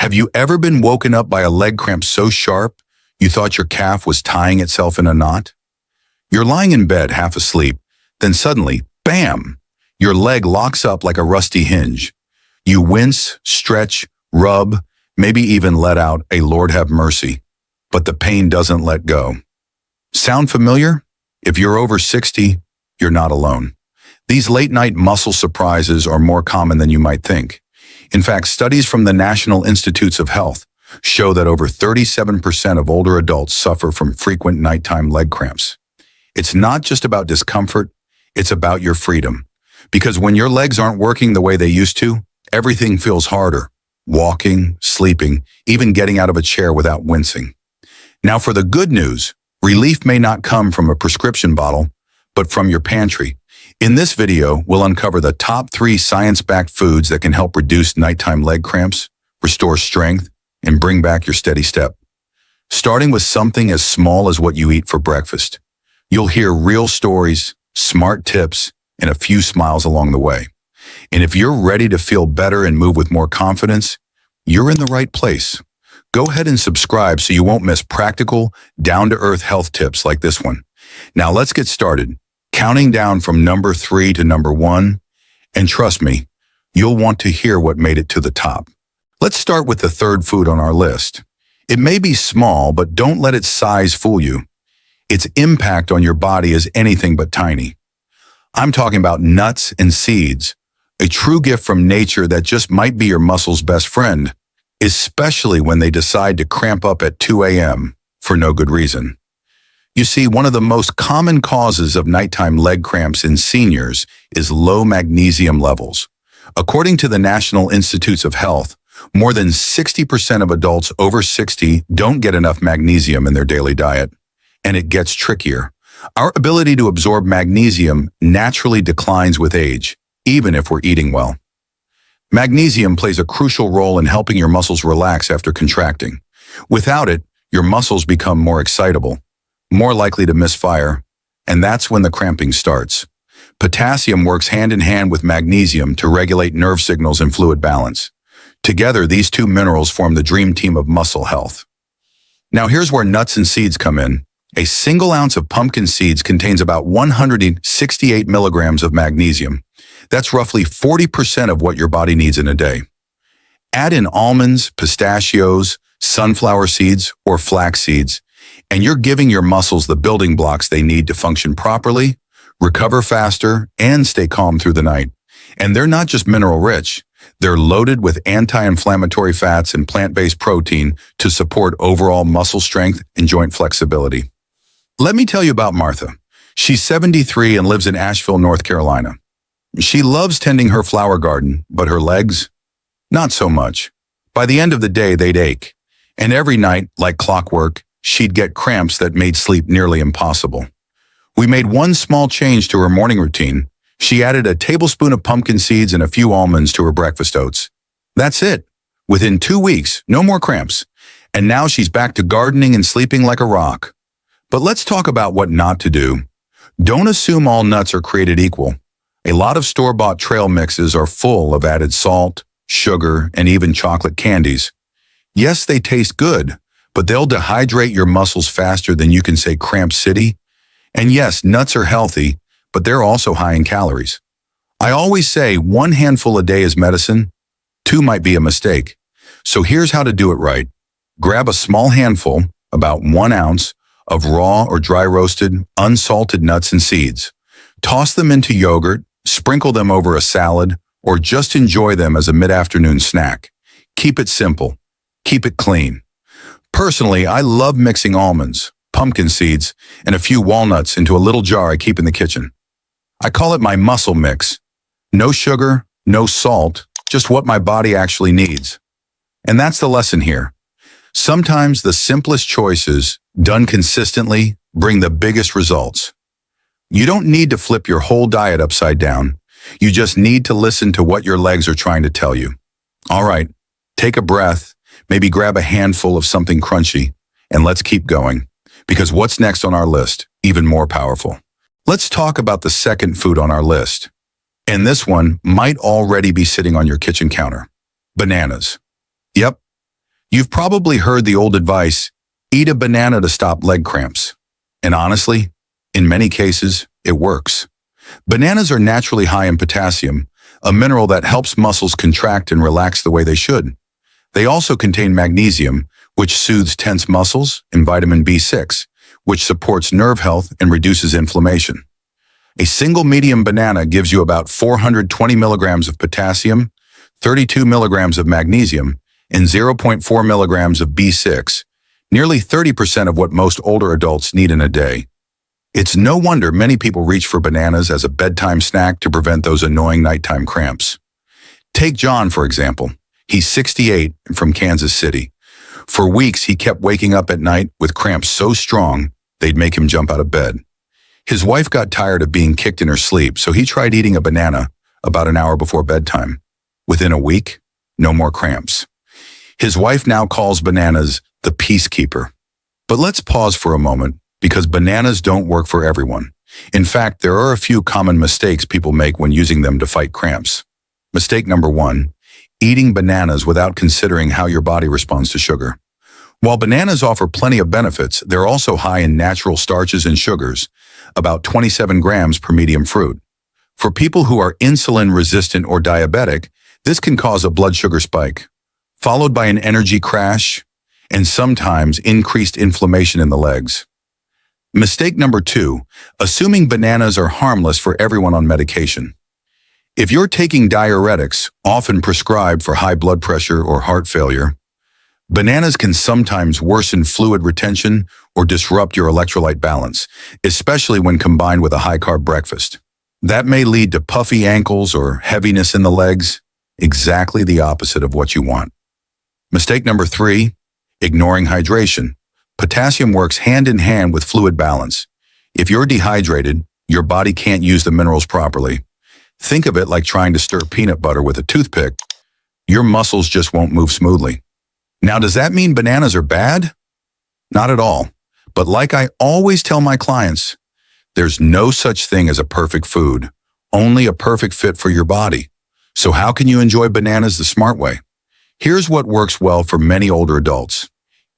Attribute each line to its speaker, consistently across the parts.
Speaker 1: Have you ever been woken up by a leg cramp so sharp you thought your calf was tying itself in a knot? You're lying in bed half asleep, then suddenly, bam! Your leg locks up like a rusty hinge. You wince, stretch, rub, maybe even let out a Lord have mercy. But the pain doesn't let go. Sound familiar? If you're over 60, you're not alone. These late-night muscle surprises are more common than you might think. In fact, studies from the National Institutes of Health show that over 37% of older adults suffer from frequent nighttime leg cramps. It's not just about discomfort, it's about your freedom. Because when your legs aren't working the way they used to, everything feels harder. Walking, sleeping, even getting out of a chair without wincing. Now for the good news, relief may not come from a prescription bottle, but from your pantry. In this video, we'll uncover the top 3 science-backed foods that can help reduce nighttime leg cramps, restore strength, and bring back your steady step. Starting with something as small as what you eat for breakfast. You'll hear real stories, smart tips, and a few smiles along the way. And if you're ready to feel better and move with more confidence, you're in the right place. Go ahead and subscribe so you won't miss practical, down-to-earth health tips like this one. Now let's get started, counting down from number 3 to number 1. And trust me, you'll want to hear what made it to the top. Let's start with the third food on our list. It may be small, but don't let its size fool you. Its impact on your body is anything but tiny. I'm talking about nuts and seeds, a true gift from nature that just might be your muscle's best friend, especially when they decide to cramp up at 2 a.m. for no good reason. You see, one of the most common causes of nighttime leg cramps in seniors is low magnesium levels. According to the National Institutes of Health, more than 60% of adults over 60 don't get enough magnesium in their daily diet. And it gets trickier. Our ability to absorb magnesium naturally declines with age, even if we're eating well. Magnesium plays a crucial role in helping your muscles relax after contracting. Without it, your muscles become more excitable, more likely to misfire, and that's when the cramping starts. Potassium works hand in hand with magnesium to regulate nerve signals and fluid balance. Together, these two minerals form the dream team of muscle health. Now here's where nuts and seeds come in. A single ounce of pumpkin seeds contains about 168 milligrams of magnesium. That's roughly 40% of what your body needs in a day. Add in almonds, pistachios, sunflower seeds, or flax seeds, and you're giving your muscles the building blocks they need to function properly, recover faster, and stay calm through the night. And they're not just mineral-rich. They're loaded with anti-inflammatory fats and plant-based protein to support overall muscle strength and joint flexibility. Let me tell you about Martha. She's 73 and lives in Asheville, North Carolina. She loves tending her flower garden, but her legs? Not so much. By the end of the day, they'd ache. And every night, like clockwork, she'd get cramps that made sleep nearly impossible. We made one small change to her morning routine. She added a tablespoon of pumpkin seeds and a few almonds to her breakfast oats. That's it. Within 2 weeks, no more cramps. And now she's back to gardening and sleeping like a rock. But let's talk about what not to do. Don't assume all nuts are created equal. A lot of store-bought trail mixes are full of added salt, sugar, and even chocolate candies. Yes, they taste good, but they'll dehydrate your muscles faster than you can say Cramp City. And yes, nuts are healthy, but they're also high in calories. I always say 1 handful a day is medicine, 2 might be a mistake. So here's how to do it right. Grab a small handful, about 1 ounce, of raw or dry roasted, unsalted nuts and seeds. Toss them into yogurt, sprinkle them over a salad, or just enjoy them as a mid-afternoon snack. Keep it simple. Keep it clean. Personally, I love mixing almonds, pumpkin seeds, and a few walnuts into a little jar I keep in the kitchen. I call it my muscle mix. No sugar, no salt, just what my body actually needs. And that's the lesson here. Sometimes the simplest choices, done consistently, bring the biggest results. You don't need to flip your whole diet upside down. You just need to listen to what your legs are trying to tell you. All right, take a breath, maybe grab a handful of something crunchy, and let's keep going. Because what's next on our list? Even more powerful. Let's talk about the second food on our list. And this one might already be sitting on your kitchen counter. Bananas. Yep, You've probably heard the old advice, eat a banana to stop leg cramps. And honestly, in many cases, it works. Bananas are naturally high in potassium, a mineral that helps muscles contract and relax the way they should. They also contain magnesium, which soothes tense muscles, and vitamin B6, which supports nerve health and reduces inflammation. A single medium banana gives you about 420 milligrams of potassium, 32 milligrams of magnesium, and zero point 0.4 milligrams of B6, nearly 30% of what most older adults need in a day. It's no wonder many people reach for bananas as a bedtime snack to prevent those annoying nighttime cramps. Take John, for example. He's 68 and from Kansas City. For weeks, he kept waking up at night with cramps so strong they'd make him jump out of bed. His wife got tired of being kicked in her sleep, so he tried eating a banana about an hour before bedtime. Within a week, no more cramps. His wife now calls bananas the peacekeeper. But let's pause for a moment, because bananas don't work for everyone. In fact, there are a few common mistakes people make when using them to fight cramps. Mistake number 1, eating bananas without considering how your body responds to sugar. While bananas offer plenty of benefits, they're also high in natural starches and sugars, about 27 grams per medium fruit. For people who are insulin resistant or diabetic, this can cause a blood sugar spike, followed by an energy crash, and sometimes increased inflammation in the legs. Mistake number 2, assuming bananas are harmless for everyone on medication. If you're taking diuretics, often prescribed for high blood pressure or heart failure, bananas can sometimes worsen fluid retention or disrupt your electrolyte balance, especially when combined with a high-carb breakfast. That may lead to puffy ankles or heaviness in the legs, exactly the opposite of what you want. Mistake number 3, ignoring hydration. Potassium works hand in hand with fluid balance. If you're dehydrated, your body can't use the minerals properly. Think of it like trying to stir peanut butter with a toothpick. Your muscles just won't move smoothly. Now, does that mean bananas are bad? Not at all. But like I always tell my clients, there's no such thing as a perfect food, only a perfect fit for your body. So how can you enjoy bananas the smart way? Here's what works well for many older adults.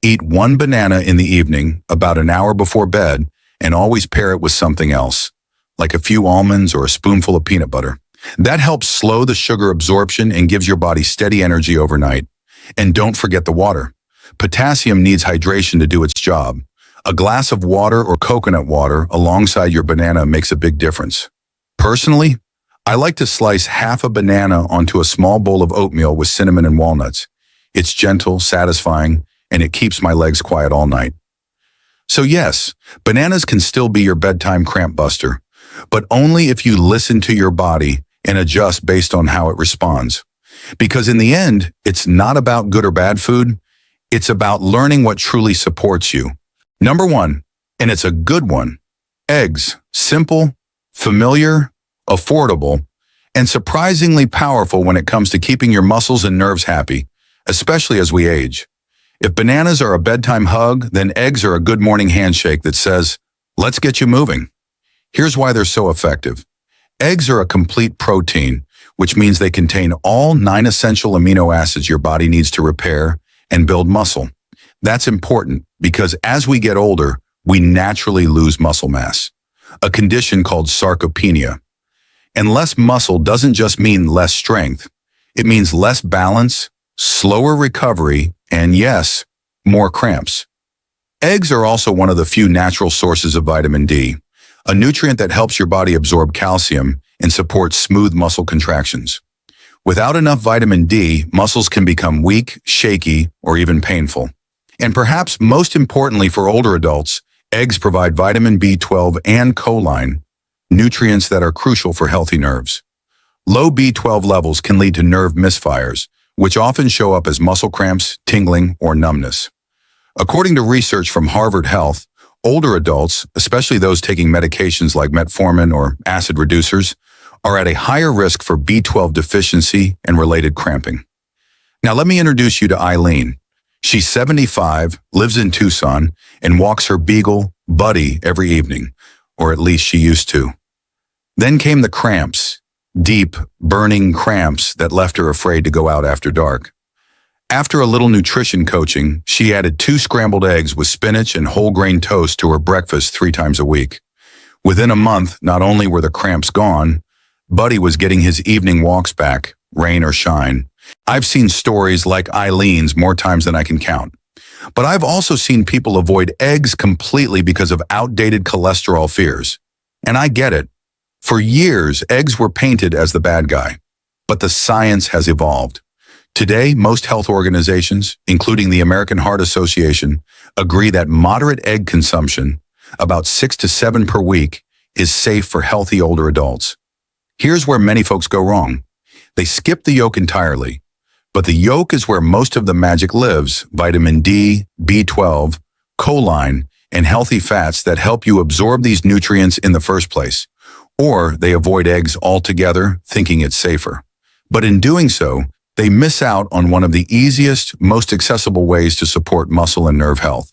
Speaker 1: Eat 1 banana in the evening, about an hour before bed, and always pair it with something else, like a few almonds or a spoonful of peanut butter. That helps slow the sugar absorption and gives your body steady energy overnight. And don't forget the water. Potassium needs hydration to do its job. A glass of water or coconut water alongside your banana makes a big difference. Personally, I like to slice half a banana onto a small bowl of oatmeal with cinnamon and walnuts. It's gentle, satisfying, and it keeps my legs quiet all night. So yes, bananas can still be your bedtime cramp buster, but only if you listen to your body and adjust based on how it responds. Because in the end, it's not about good or bad food, it's about learning what truly supports you. Number 1, and it's a good one, eggs. Simple, familiar, affordable, and surprisingly powerful when it comes to keeping your muscles and nerves happy, especially as we age. If bananas are a bedtime hug, then eggs are a good morning handshake that says, let's get you moving. Here's why they're so effective. Eggs are a complete protein, which means they contain all 9 essential amino acids your body needs to repair and build muscle. That's important because as we get older, we naturally lose muscle mass, a condition called sarcopenia. And less muscle doesn't just mean less strength. It means less balance, slower recovery, and yes, more cramps. Eggs are also one of the few natural sources of vitamin D, a nutrient that helps your body absorb calcium and supports smooth muscle contractions. Without enough vitamin D, muscles can become weak, shaky, or even painful. And perhaps most importantly for older adults, eggs provide vitamin B12 and choline, nutrients that are crucial for healthy nerves. Low B12 levels can lead to nerve misfires, which often show up as muscle cramps, tingling, or numbness. According to research from Harvard Health, older adults, especially those taking medications like metformin or acid reducers, are at a higher risk for B12 deficiency and related cramping. Now let me introduce you to Eileen. She's 75, lives in Tucson, and walks her beagle, Buddy, every evening, or at least she used to. Then came the cramps, deep, burning cramps that left her afraid to go out after dark. After a little nutrition coaching, she added 2 scrambled eggs with spinach and whole grain toast to her breakfast 3 times a week. Within a month, not only were the cramps gone, Buddy was getting his evening walks back, rain or shine. I've seen stories like Eileen's more times than I can count. But I've also seen people avoid eggs completely because of outdated cholesterol fears. And I get it. For years, eggs were painted as the bad guy. But the science has evolved. Today, most health organizations, including the American Heart Association, agree that moderate egg consumption, about 6 to 7 per week, is safe for healthy older adults. Here's where many folks go wrong. They skip the yolk entirely. But the yolk is where most of the magic lives: vitamin D, B12, choline, and healthy fats that help you absorb these nutrients in the first place. Or they avoid eggs altogether, thinking it's safer. But in doing so, they miss out on one of the easiest, most accessible ways to support muscle and nerve health.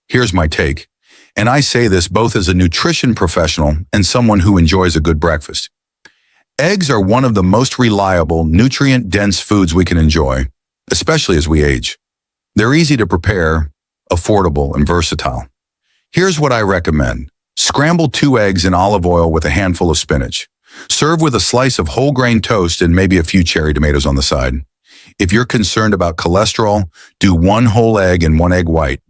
Speaker 1: Here's my take, and I say this both as a nutrition professional and someone who enjoys a good breakfast. Eggs are one of the most reliable, nutrient-dense foods we can enjoy, especially as we age. They're easy to prepare, affordable, and versatile. Here's what I recommend. Scramble 2 eggs in olive oil with a handful of spinach. Serve with a slice of whole grain toast and maybe a few cherry tomatoes on the side. If you're concerned about cholesterol, do 1 whole egg and 1 egg white.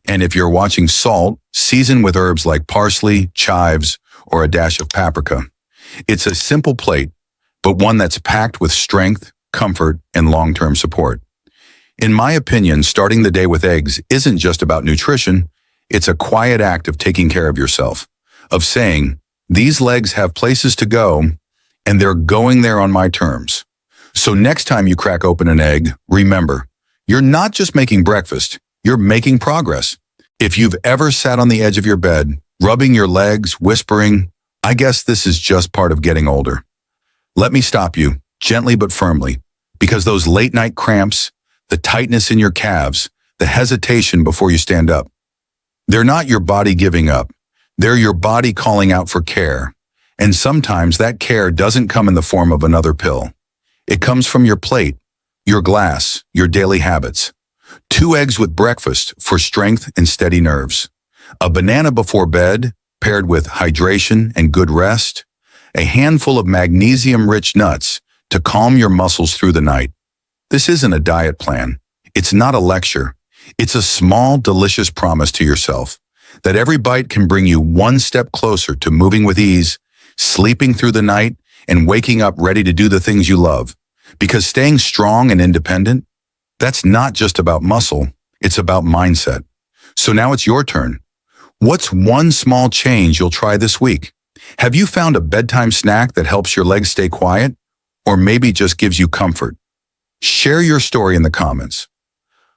Speaker 1: And if you're watching salt, season with herbs like parsley, chives, or a dash of paprika. It's a simple plate, but one that's packed with strength, comfort, and long-term support. In my opinion, starting the day with eggs isn't just about nutrition. It's a quiet act of taking care of yourself, of saying, these legs have places to go, and they're going there on my terms. So next time you crack open an egg, remember, you're not just making breakfast, you're making progress. If you've ever sat on the edge of your bed, rubbing your legs, whispering, I guess this is just part of getting older. Let me stop you, gently but firmly, because those late-night cramps, the tightness in your calves, the hesitation before you stand up, they're not your body giving up. They're your body calling out for care. And sometimes that care doesn't come in the form of another pill. It comes from your plate, your glass, your daily habits. 2 eggs with breakfast for strength and steady nerves. A banana before bed, paired with hydration and good rest. A handful of magnesium-rich nuts to calm your muscles through the night. This isn't a diet plan. It's not a lecture. It's a small, delicious promise to yourself that every bite can bring you 1 step closer to moving with ease, sleeping through the night, and waking up ready to do the things you love. Because staying strong and independent, that's not just about muscle, it's about mindset. So now it's your turn. What's one small change you'll try this week? Have you found a bedtime snack that helps your legs stay quiet? Or maybe just gives you comfort? Share your story in the comments.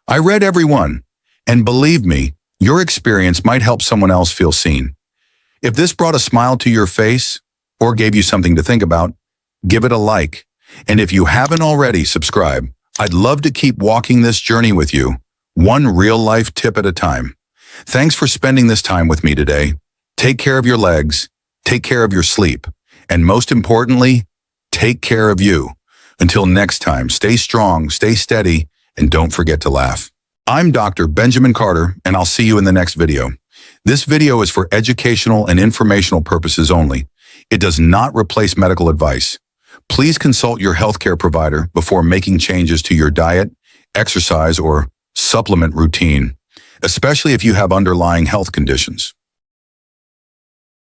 Speaker 1: I read every one, and believe me, your experience might help someone else feel seen. If this brought a smile to your face, or gave you something to think about, give it a like. And if you haven't already, subscribe. I'd love to keep walking this journey with you, one real-life tip at a time. Thanks for spending this time with me today. Take care of your legs, take care of your sleep, and most importantly, take care of you. Until next time, stay strong, stay steady, and don't forget to laugh. I'm Dr. Benjamin Carter, and I'll see you in the next video. This video is for educational and informational purposes only. It does not replace medical advice. Please consult your healthcare provider before making changes to your diet, exercise, or supplement routine, especially if you have underlying health conditions.